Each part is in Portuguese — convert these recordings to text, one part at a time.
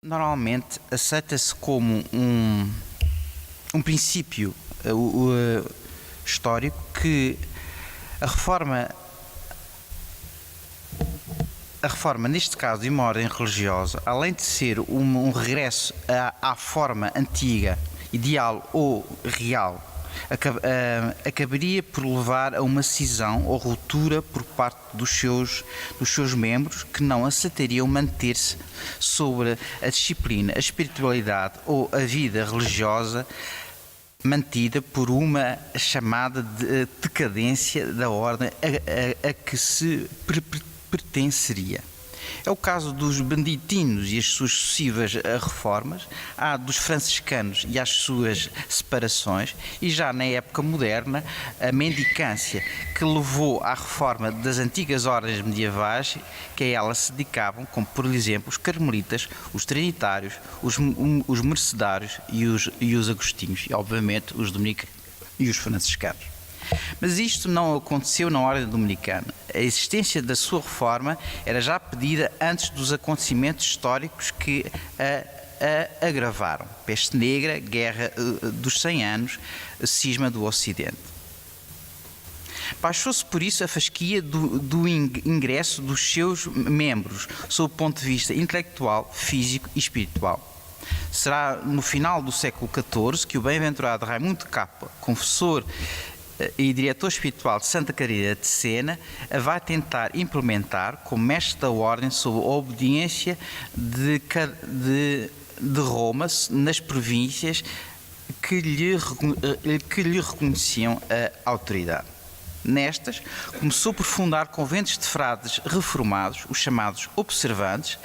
Normalmente aceita-se como um princípio histórico que a reforma, neste caso, de uma ordem religiosa, além de ser um regresso à forma antiga, ideal ou real, acabaria por levar a uma cisão ou ruptura por parte dos seus membros que não aceitariam manter-se sobre a disciplina, a espiritualidade ou a vida religiosa mantida por uma chamada decadência da ordem a que se pertenceria. É o caso dos beneditinos e as suas sucessivas reformas, há dos franciscanos e as suas separações, e já na época moderna, a mendicância que levou à reforma das antigas ordens medievais que a ela se dedicavam, como por exemplo os carmelitas, os trinitários, os mercedários e os agostinhos, e obviamente os dominicanos e os franciscanos. Mas isto não aconteceu na ordem dominicana. A existência da sua reforma era já pedida antes dos acontecimentos históricos que a agravaram. Peste negra, guerra dos 100 anos, cisma do Ocidente. Baixou-se por isso a fasquia do ingresso dos seus membros, sob o ponto de vista intelectual, físico e espiritual. Será no final do século XIV que o bem-aventurado Raimundo Capua, confessor e diretor espiritual de Santa Catarina de Sena, vai tentar implementar como mestre da ordem sob a obediência de Roma nas províncias que lhe reconheciam a autoridade. Nestas, começou por fundar conventos de frades reformados, os chamados observantes,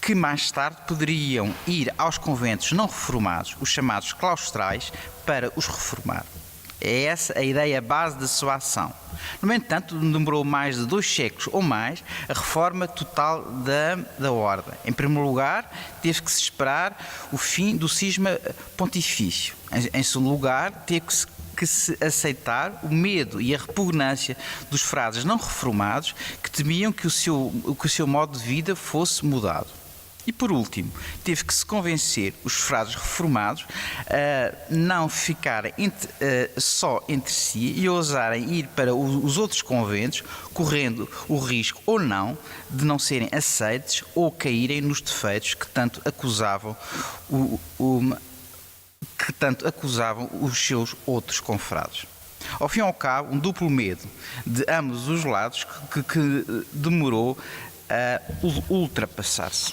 que mais tarde poderiam ir aos conventos não reformados, os chamados claustrais, para os reformar. É essa a ideia base da sua ação. No entanto, demorou mais de 2 séculos ou mais a reforma total da ordem. Em primeiro lugar, teve que se esperar o fim do cisma pontifício. Em segundo lugar, teve que se aceitar o medo e a repugnância dos frades não reformados que temiam que o seu modo de vida fosse mudado. E por último, teve que se convencer os frades reformados a não ficarem só entre si e a ousarem ir para os outros conventos, correndo o risco ou não de não serem aceitos ou caírem nos defeitos que tanto acusavam os seus outros confrades. Ao fim e ao cabo, um duplo medo de ambos os lados que demorou a ultrapassar-se.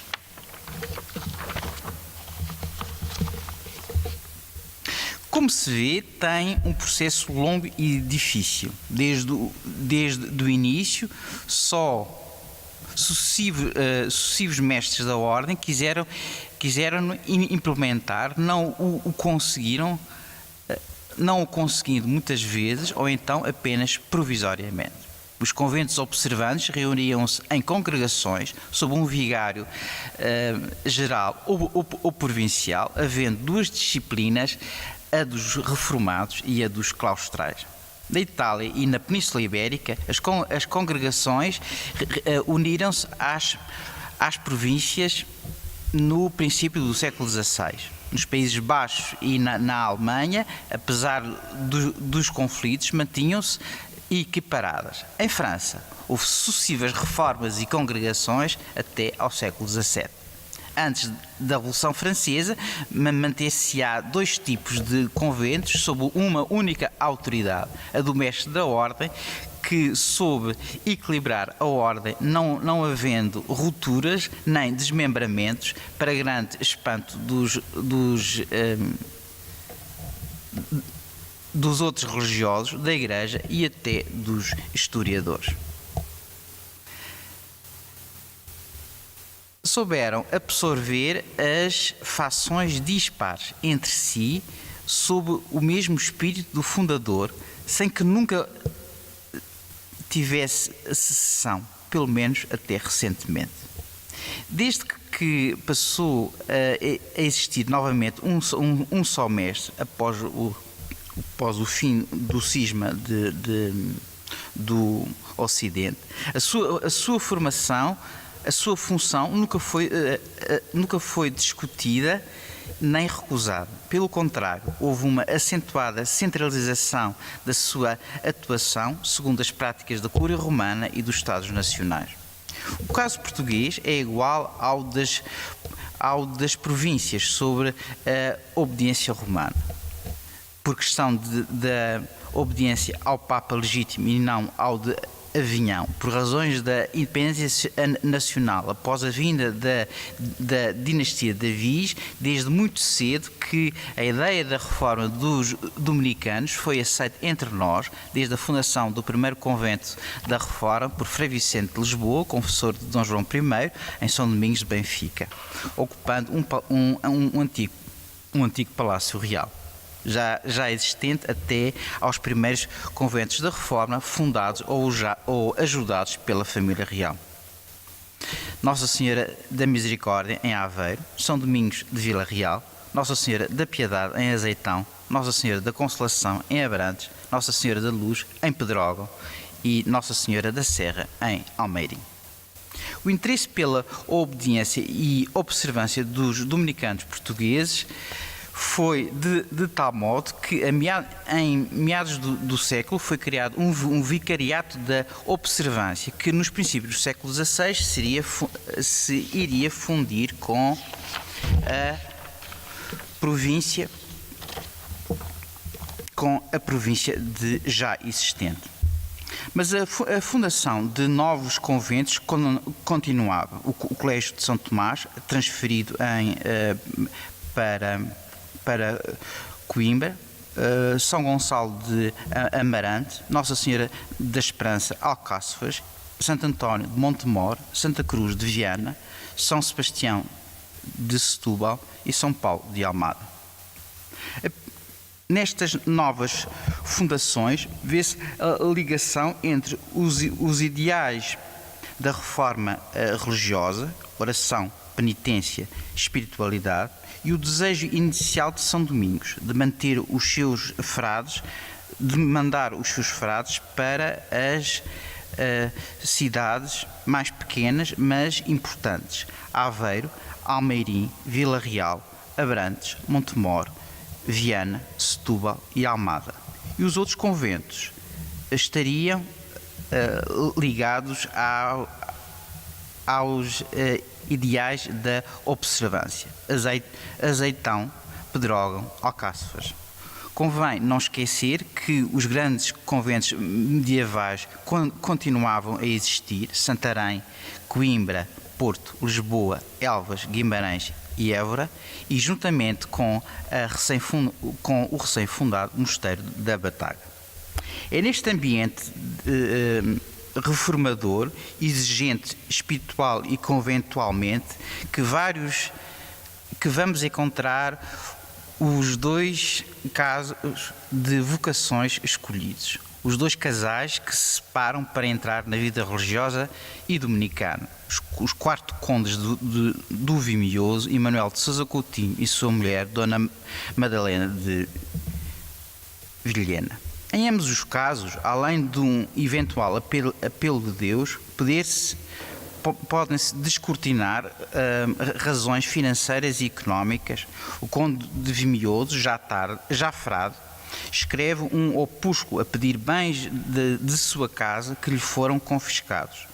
Como se vê, tem um processo longo e difícil. Desde o início, só sucessivos mestres da ordem quiseram implementar, não o conseguindo muitas vezes, ou então apenas provisoriamente. Os conventos observantes reuniam-se em congregações sob um vigário geral ou provincial, havendo 2 disciplinas, a dos reformados e a dos claustrais. Na Itália e na Península Ibérica, as congregações uniram-se às províncias no princípio do século XVI. Nos Países Baixos e na Alemanha, apesar dos conflitos, mantinham-se equiparadas. Em França, houve sucessivas reformas e congregações até ao século XVII. Antes da Revolução Francesa, manter-se-á 2 tipos de conventos sob uma única autoridade, a do mestre da ordem, que soube equilibrar a ordem, não havendo rupturas nem desmembramentos, para grande espanto dos outros religiosos, da Igreja e até dos historiadores. Souberam absorver as fações dispares entre si sob o mesmo espírito do fundador, sem que nunca tivesse secessão, pelo menos até recentemente. Desde que passou a existir novamente um só mestre após o fim do cisma do Ocidente, a sua formação a sua função nunca foi discutida nem recusada. Pelo contrário, houve uma acentuada centralização da sua atuação segundo as práticas da Cúria Romana e dos Estados Nacionais. O caso português é igual ao das províncias sobre a obediência romana, por questão da obediência ao Papa legítimo e não ao de Avinhão, por razões da independência nacional após a vinda da dinastia de Davis, desde muito cedo que a ideia da reforma dos dominicanos foi aceita entre nós, desde a fundação do primeiro convento da Reforma por Frei Vicente de Lisboa, confessor de Dom João I, em São Domingos de Benfica, ocupando um antigo palácio real, já existente até aos primeiros conventos da Reforma, fundados ou ajudados pela família real. Nossa Senhora da Misericórdia, em Aveiro, São Domingos de Vila Real, Nossa Senhora da Piedade, em Azeitão, Nossa Senhora da Consolação, em Abrantes, Nossa Senhora da Luz, em Pedrógão e Nossa Senhora da Serra, em Almeirim. O interesse pela obediência e observância dos dominicanos portugueses foi de tal modo que em meados do século foi criado um vicariato da observância que nos princípios do século XVI se iria fundir com a província de já existente. Mas a fundação de novos conventos continuava. O Colégio de São Tomás, transferido para Coimbra, São Gonçalo de Amarante, Nossa Senhora da Esperança, Alcáçovas, Santo António de Montemor, Santa Cruz de Viana, São Sebastião de Setúbal e São Paulo de Almada. Nestas novas fundações vê-se a ligação entre os ideais da reforma religiosa, oração, penitência, espiritualidade, e o desejo inicial de São Domingos de manter os seus frades, de mandar os seus frades para as cidades mais pequenas, mas importantes: Aveiro, Almeirim, Vila Real, Abrantes, Montemor, Viana, Setúbal e Almada. E os outros conventos estariam ligados aos ideais da observância: Azeitão, Pedrógão, Alcáçovas. Convém não esquecer que os grandes conventos medievais continuavam a existir: Santarém, Coimbra, Porto, Lisboa, Elvas, Guimarães e Évora, e juntamente com o recém-fundado Mosteiro da Bataga. É neste ambiente reformador, exigente espiritual e conventualmente, que vamos encontrar os dois casos de vocações escolhidos, os dois casais que se separam para entrar na vida religiosa e dominicana: os quarto condes do Vimioso, Emanuel de Sousa Coutinho, e sua mulher, Dona Madalena de Vilhena. Em ambos os casos, além de um eventual apelo de Deus, podem-se descortinar razões financeiras e económicas. O conde de Vimioso, já frade, escreve um opúsculo a pedir bens de sua casa que lhe foram confiscados.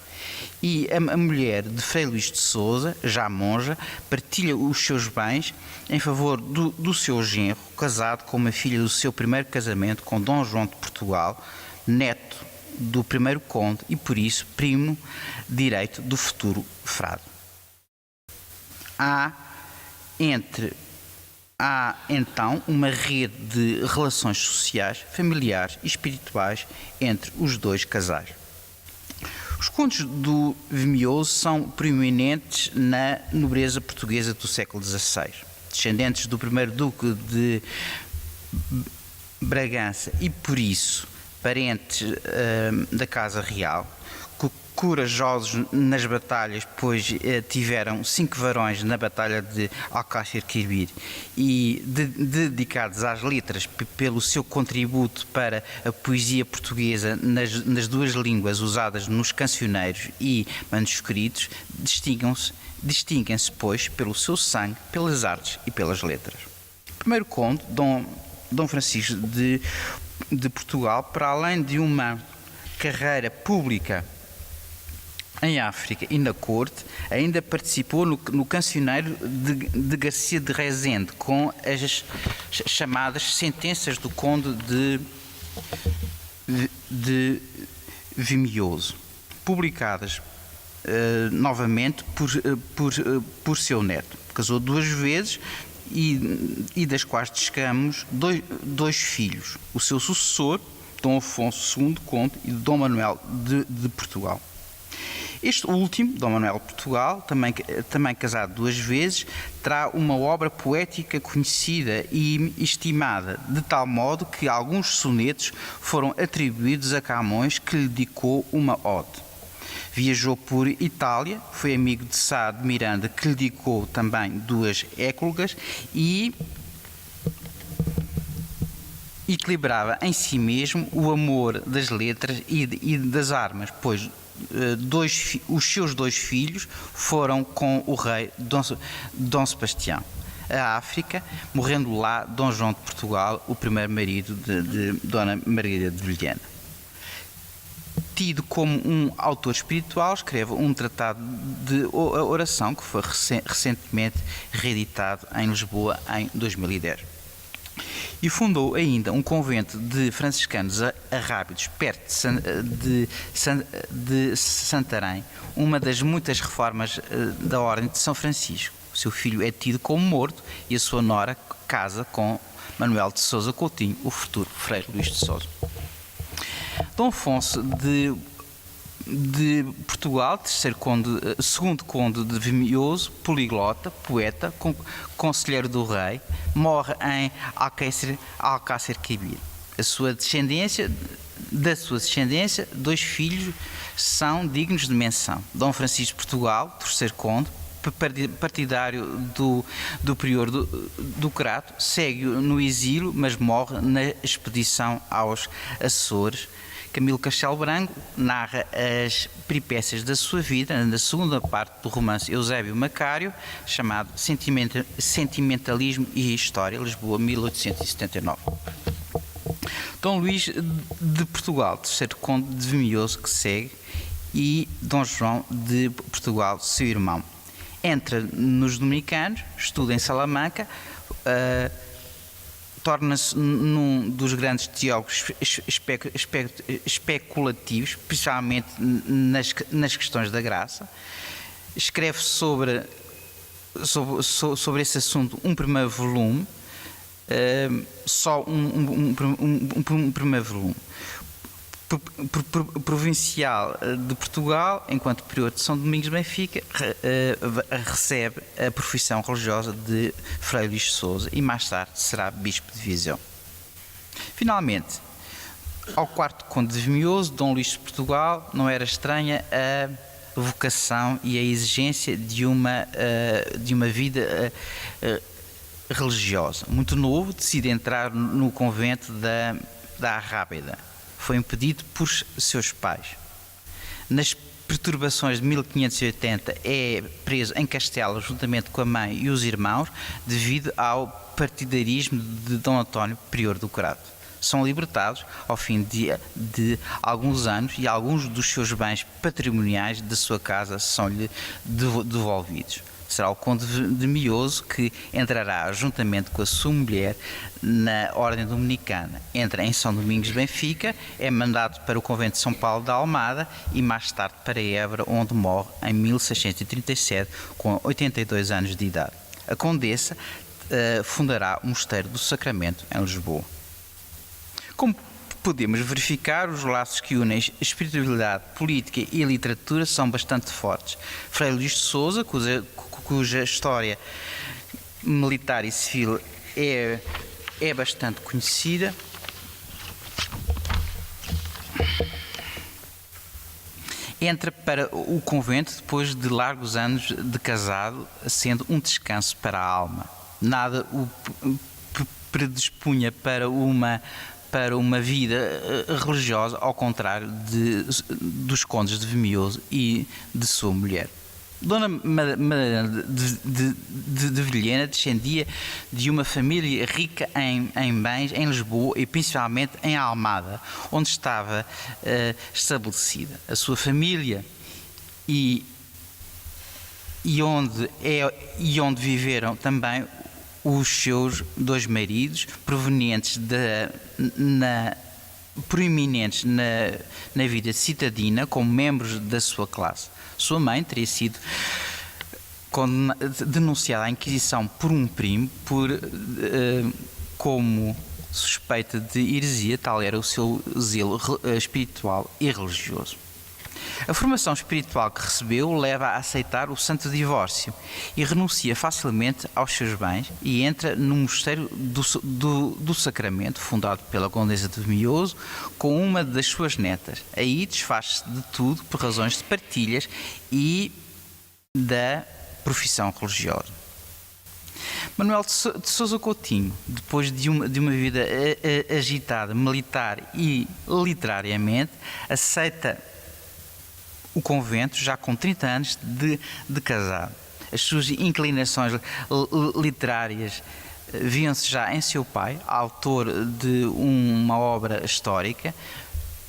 E a mulher de Frei Luís de Sousa, já monja, partilha os seus bens em favor do seu genro, casado com uma filha do seu primeiro casamento com Dom João de Portugal, neto do primeiro conde e, por isso, primo direito do futuro frade. Há então uma rede de relações sociais, familiares e espirituais entre os dois casais. Os condes do Vimioso são proeminentes na nobreza portuguesa do século XVI, descendentes do primeiro duque de Bragança e, por isso, parentes da Casa Real, corajosos nas batalhas, pois tiveram 5 varões na batalha de Alcácer Quibir e dedicados às letras pelo seu contributo para a poesia portuguesa nas duas línguas usadas nos cancioneiros e manuscritos, distinguem-se, pois, pelo seu sangue, pelas artes e pelas letras. O primeiro conde, Dom Francisco de Portugal, para além de uma carreira pública em África e na corte, ainda participou no cancioneiro de Garcia de Rezende, com as chamadas sentenças do conde de Vimioso, publicadas novamente por seu neto. Casou 2 vezes e das quais destacamos dois filhos, o seu sucessor, Dom Afonso II Conde, e Dom Manuel de Portugal. Este último, Dom Manuel de Portugal, também casado 2 vezes, terá uma obra poética conhecida e estimada, de tal modo que alguns sonetos foram atribuídos a Camões, que lhe dedicou uma ode. Viajou por Itália, foi amigo de Sá de Miranda, que lhe dedicou também 2 éclogas, e equilibrava em si mesmo o amor das letras e das armas, pois os seus 2 filhos foram com o rei Dom Sebastião a África, morrendo lá Dom João de Portugal, o primeiro marido de Dona Margarida de Vilhena. Tido como um autor espiritual, escreve um tratado de oração que foi recentemente reeditado em Lisboa em 2010. E fundou ainda um convento de franciscanos arrábidos perto de Santarém, uma das muitas reformas da Ordem de São Francisco. O seu filho é tido como morto e a sua nora casa com Manuel de Sousa Coutinho, o futuro Frei Luís de Sousa. Dom Afonso de Portugal, segundo conde de Vimioso, poliglota, poeta, conselheiro do rei, morre em Alcácer Quibir. Da sua descendência, 2 filhos são dignos de menção. Dom Francisco de Portugal, terceiro conde, partidário do prior do Crato, segue-o no exílio, mas morre na expedição aos Açores. Camilo Castelo Branco narra as peripécias da sua vida na segunda parte do romance Eusébio Macário, chamado Sentimentalismo e História, Lisboa, 1879. Dom Luís de Portugal, terceiro conde de Vimioso, que segue, e Dom João de Portugal, seu irmão. Entra nos dominicanos, estuda em Salamanca, torna-se num dos grandes teólogos especulativos, especialmente nas questões da graça. Escreve sobre esse assunto um primeiro volume, só um primeiro volume. Provincial de Portugal, enquanto prior de São Domingos de Benfica, recebe a profissão religiosa de Frei Luís de Sousa e mais tarde será bispo de Viseu. Finalmente, ao 4º conde de Vimioso, Dom Luís de Portugal, não era estranha a vocação e a exigência de uma vida religiosa. Muito novo, decide entrar no convento da Arrábida. Foi impedido por seus pais. Nas perturbações de 1580 é preso em Castela juntamente com a mãe e os irmãos devido ao partidarismo de Dom António, prior do Crato. São libertados ao fim de alguns anos e alguns dos seus bens patrimoniais da sua casa são-lhe devolvidos. Será o conde de Mioso que entrará juntamente com a sua mulher na Ordem Dominicana. Entra em São Domingos de Benfica, é mandado para o convento de São Paulo da Almada e mais tarde para Évora, onde morre em 1637 com 82 anos de idade. A condessa fundará o Mosteiro do Sacramento em Lisboa. Como podemos verificar, os laços que unem espiritualidade, política e literatura são bastante fortes. Frei Luís de Sousa, cuja história militar e civil é bastante conhecida, entra para o convento depois de largos anos de casado, sendo um descanso para a alma. Nada o predispunha para uma vida religiosa, ao contrário dos condes de Vimioso e de sua mulher. Dona Madalena de Vilhena descendia de uma família rica em bens em Lisboa e principalmente em Almada, onde estava estabelecida a sua família e onde viveram também os seus dois maridos, provenientes proeminentes na vida citadina, como membros da sua classe. Sua mãe teria sido denunciada à Inquisição por um primo como suspeita de heresia, tal era o seu zelo espiritual e religioso. A formação espiritual que recebeu leva a aceitar o santo divórcio e renuncia facilmente aos seus bens e entra no mosteiro do Sacramento, fundado pela Condessa de Vimioso, com uma das suas netas. Aí desfaz-se de tudo por razões de partilhas e da profissão religiosa. Manuel de Sousa Coutinho, depois de uma vida agitada, militar e literariamente, aceita o convento já com 30 anos de casado. As suas inclinações literárias viam-se já em seu pai, autor de uma obra histórica,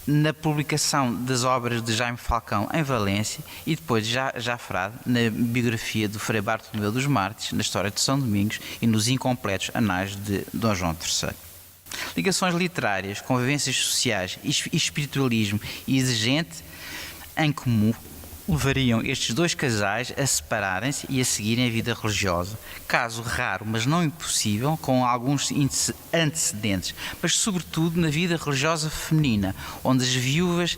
na publicação das obras de Jaime Falcão em Valência e depois já frade na biografia do Frei Bartolomeu dos Mártires, na história de São Domingos e nos incompletos anais de Dom João III. Ligações literárias, convivências sociais e espiritualismo exigente em comum levariam estes dois casais a separarem-se e a seguirem a vida religiosa. Caso raro, mas não impossível, com alguns antecedentes, mas sobretudo na vida religiosa feminina, onde as viúvas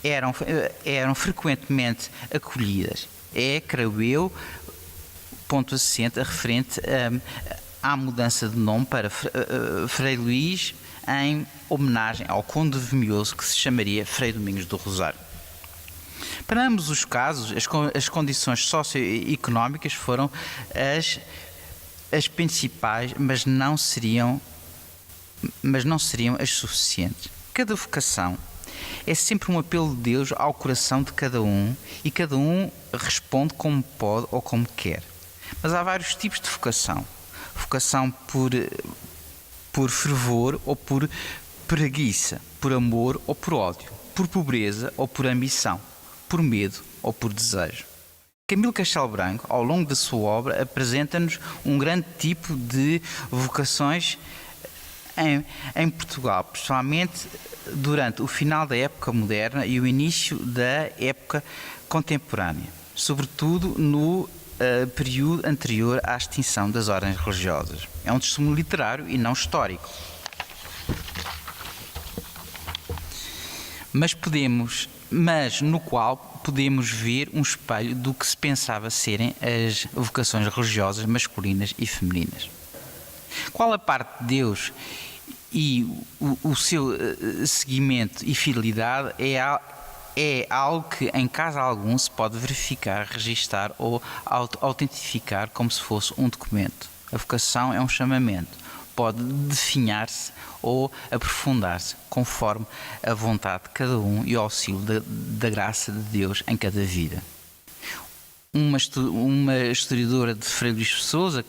eram frequentemente acolhidas. Creio eu, ponto assente, referente à mudança de nome para Frei Luís, em homenagem ao conde de Vimioso, que se chamaria Frei Domingos do Rosário. Para ambos os casos, as condições socioeconómicas foram as principais, mas não seriam as suficientes. Cada vocação é sempre um apelo de Deus ao coração de cada um e cada um responde como pode ou como quer. Mas há vários tipos de vocação. Vocação por fervor ou por preguiça, por amor ou por ódio, por pobreza ou por ambição, por medo ou por desejo. Camilo Castelo Branco, ao longo da sua obra, apresenta-nos um grande tipo de vocações em Portugal, principalmente durante o final da época moderna e o início da época contemporânea, sobretudo no período anterior à extinção das ordens religiosas. É um testemunho literário e não histórico. Mas no qual podemos ver um espelho do que se pensava serem as vocações religiosas masculinas e femininas. Qual a parte de Deus e o seu seguimento e fidelidade é algo que em caso algum se pode verificar, registar ou autentificar como se fosse um documento. A vocação é um chamamento, pode definhar-se ou aprofundar-se conforme a vontade de cada um e o auxílio da graça de Deus em cada vida. Uma historiadora de Frei Luís de Sousa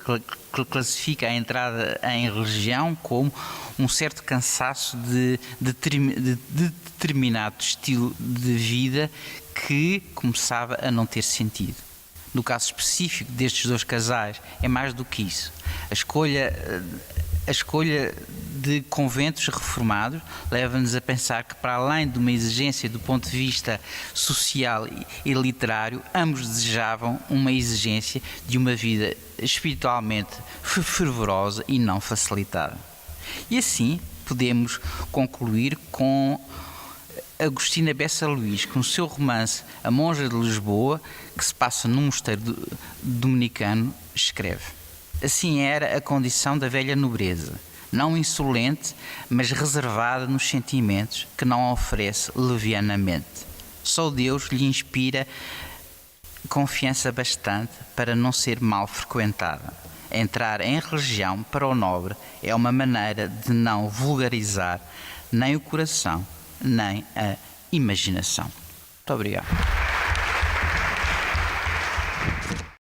classifica a entrada em religião como um certo cansaço de determinado estilo de vida que começava a não ter sentido. No caso específico destes dois casais, é mais do que isso. A escolha de conventos reformados leva-nos a pensar que, para além de uma exigência do ponto de vista social e literário, ambos desejavam uma exigência de uma vida espiritualmente fervorosa e não facilitada. E assim podemos concluir com Agostina Bessa Luís, que no seu romance A Monja de Lisboa, que se passa num mosteiro dominicano, escreve: assim era a condição da velha nobreza, não insolente, mas reservada nos sentimentos, que não oferece levianamente. Só Deus lhe inspira confiança bastante para não ser mal frequentada. Entrar em religião para o nobre é uma maneira de não vulgarizar nem o coração, nem a imaginação. Muito obrigado.